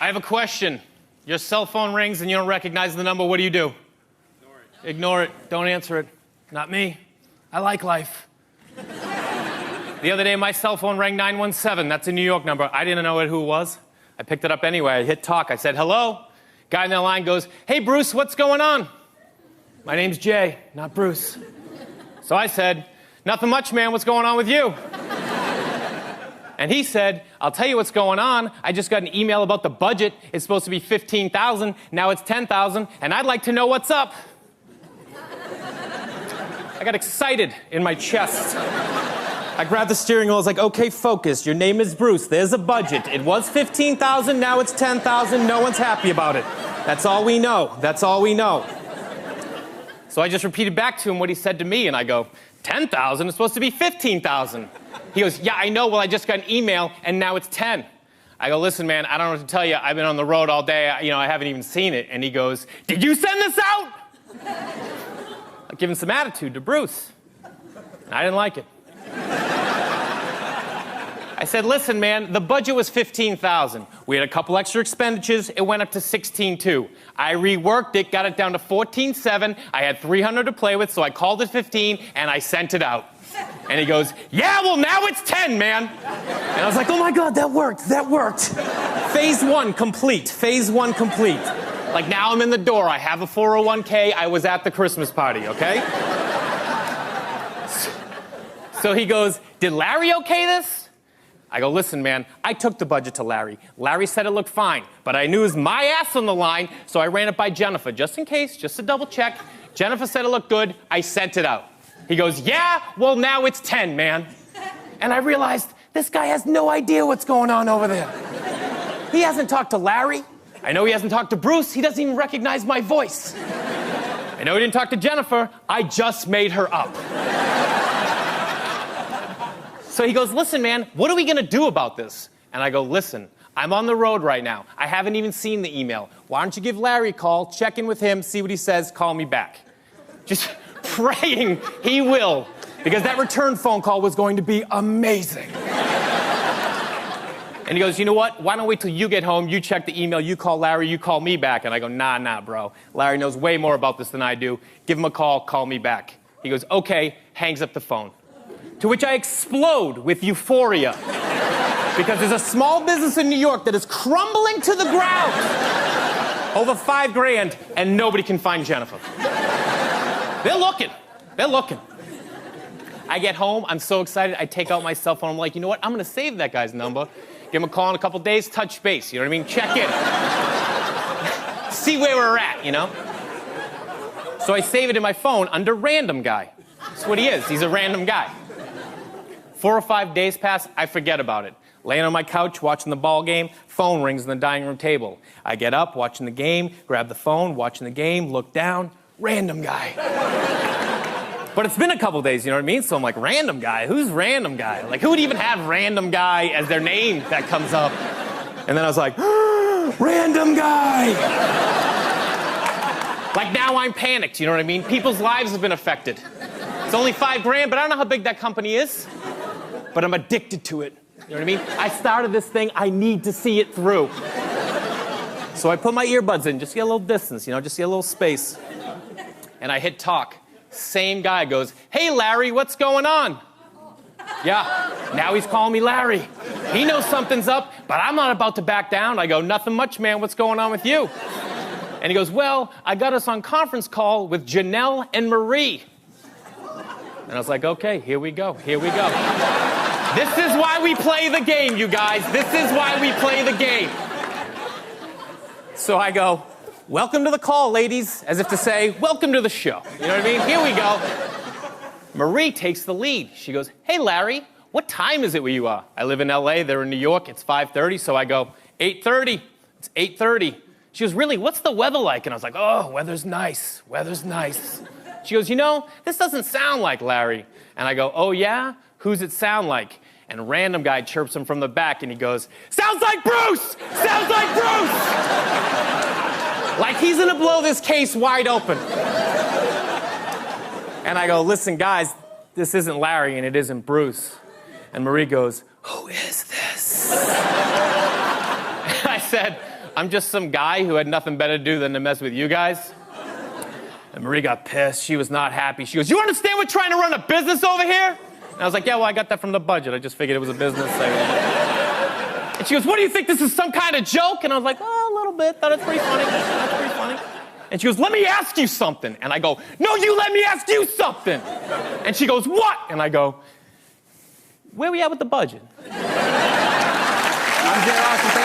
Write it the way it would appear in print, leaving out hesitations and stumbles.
I have a question. Your cell phone rings and you don't recognize the number. What do you do? Ignore it. Ignore it. Don't answer it. Not me. I like life. The other day, my cell phone rang 917. That's a New York number. I didn't know who it was. I picked it up anyway. I hit talk. I said, hello. Guy in the line goes, hey, Bruce, what's going on? My name's Jay, not Bruce. So I said, nothing much, man. What's going on with you? And he said, I'll tell you what's going on. I just got an email about the budget. It's supposed to be $15,000. Now it's $10,000. And I'd like to know what's up. I got excited in my chest. I grabbed the steering wheel. I was like, okay, focus. Your name is Bruce. There's a budget. It was $15,000. Now it's $10,000. No one's happy about it. That's all we know. That's all we know. So I just repeated back to him what he said to me. And I go, 10,000 is supposed to be 15,000. He goes, yeah, I know. Well, I just got an email, and now it's 10. I go, listen, man, I don't know what to tell you. I've been on the road all day. I haven't even seen it. And he goes, did you send this out? I give him some attitude to Bruce. I didn't like it. I said, listen, man, the budget was $15,000. We had a couple extra expenditures. It went up to $16,200. I reworked it, got it down to $14,700. I had $300 to play with, so I called it $15,000, and I sent it out. And he goes, yeah, well, now it's 10, man. And I was like, oh, my God, that worked. That worked. Phase one complete. Phase one complete. Like, now I'm in the door. I have a 401k. I was at the Christmas party, okay? So he goes, did Larry okay this? I go, listen, man, I took the budget to Larry. Larry said it looked fine, but I knew it was my ass on the line, so I ran it by Jennifer, just in case, just to double check. Jennifer said it looked good. I sent it out. He goes, yeah, well, now it's 10, man. And I realized this guy has no idea what's going on over there. He hasn't talked to Larry. I know he hasn't talked to Bruce. He doesn't even recognize my voice. I know he didn't talk to Jennifer. I just made her up. So he goes, listen, man, what are we going to do about this? And I go, listen, I'm on the road right now. I haven't even seen the email. Why don't you give Larry a call, check in with him, see what he says, call me back. Just praying he will, because that return phone call was going to be amazing. And he goes, you know what? Why don't wait till you get home, you check the email, you call Larry, you call me back. And I go, nah, bro. Larry knows way more about this than I do. Give him a call me back. He goes, okay, hangs up the phone. To which I explode with euphoria. Because there's a small business in New York that is crumbling to the ground. Over $5 grand, and nobody can find Jennifer. They're looking. I get home, I'm so excited, I take out my cell phone, I'm like, you know what, I'm gonna save that guy's number, give him a call in a couple days, touch base, you know what I mean, check in. See where we're at, you know? So I save it in my phone under random guy. That's what he is, he's a random guy. 4 or 5 days pass, I forget about it. Laying on my couch, watching the ball game, phone rings on the dining room table. I get up, watching the game, grab the phone, watching the game, look down, random guy. But it's been a couple days, you know what I mean? So I'm like, random guy? Who's random guy? Like, who would even have random guy as their name that comes up? And then I was like, random guy! Like, now I'm panicked, you know what I mean? People's lives have been affected. It's only $5 grand, but I don't know how big that company is. But I'm addicted to it. You know what I mean? I started this thing. I need to see it through. So I put my earbuds in, just get a little distance, you know, just get a little space. And I hit talk. Same guy goes, hey, Larry, what's going on? Yeah, now he's calling me Larry. He knows something's up, but I'm not about to back down. I go, nothing much, man. What's going on with you? And he goes, well, I got us on conference call with Janelle and Marie. And I was like, okay, here we go. This is why we play the game, you guys. This is why we play the game. So I go, welcome to the call, ladies, as if to say, welcome to the show. You know what I mean? Here we go. Marie takes the lead. She goes, hey, Larry, what time is it where you are? I live in LA, they're in New York, it's 5:30, so I go, 8:30. It's 8:30. She goes, really, what's the weather like? And I was like, oh, weather's nice. She goes, you know, this doesn't sound like Larry. And I go, oh, yeah? Who's it sound like? And a random guy chirps him from the back, and he goes, sounds like Bruce! Sounds like Bruce! Like he's gonna blow this case wide open. And I go, listen, guys, this isn't Larry, and it isn't Bruce. And Marie goes, who is this? I said, I'm just some guy who had nothing better to do than to mess with you guys. And Marie got pissed. She was not happy. She goes, you understand we're trying to run a business over here? And I was like, yeah, well, I got that from the budget. I just figured it was a business. And she goes, what do you think? This is some kind of joke? And I was like, well, a little bit. Thought it's pretty funny. That's pretty funny. And she goes, let me ask you something. And I go, no, you let me ask you something. And she goes, what? And I go, where we at with the budget? I'm J. Ross.